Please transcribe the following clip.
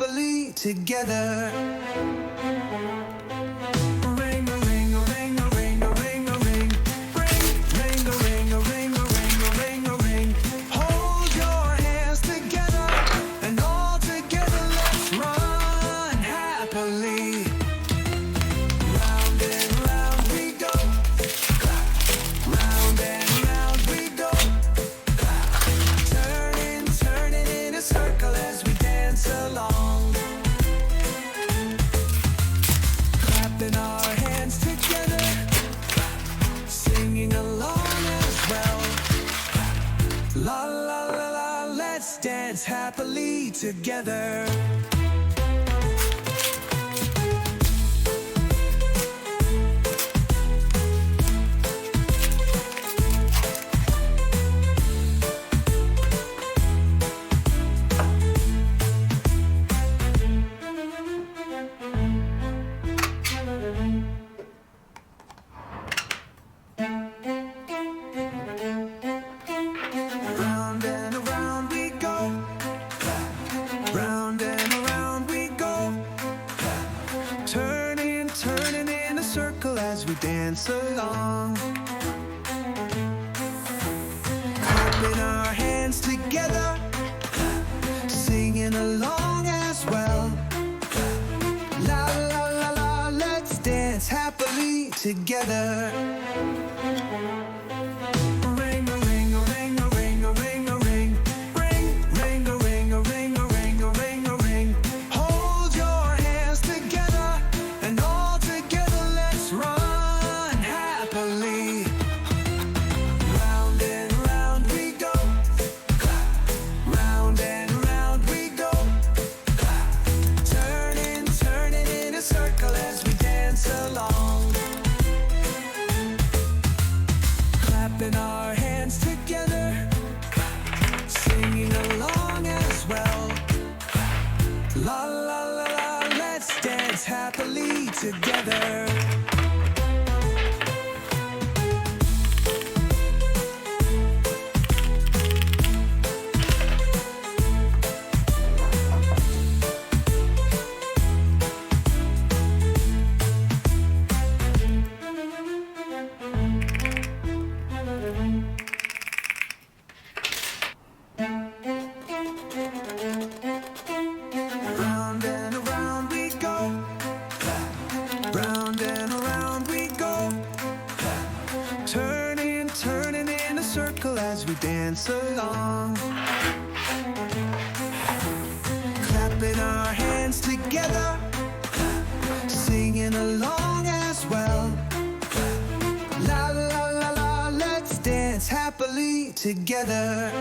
happily together. Ring a ring a ring a ring a ring a ring. Ring a ring a ring a ring a ring a ring. Hold your hands together and all together let's run happily. Round and round we go. Round and round we go. Turning, turning in a circle as we dance along. Clapping our hands together, singing along as well. La la la la, let's dance happily together. Round and around we go. Round and around we go. Turning, turning in a circle as we dance along. Clapping our hands together, singing along as well. La la la la, let's dance happily together. Ring a ring a ring a ring a ring a ring. Ring a ring a ring a ring a ring a ring. Hold your hands together and all together let's run happily. Round and round we go. Round and round we go. Turning, turning in a circle as we dance along. Clapping our hands together, singing along as well. La la la la, let's dance happily together. Round and around we go. Round and around we go. Turning, turning in a circle as we dance along. Clapping our hands together, singing along as well. La la la la, let's dance happily together.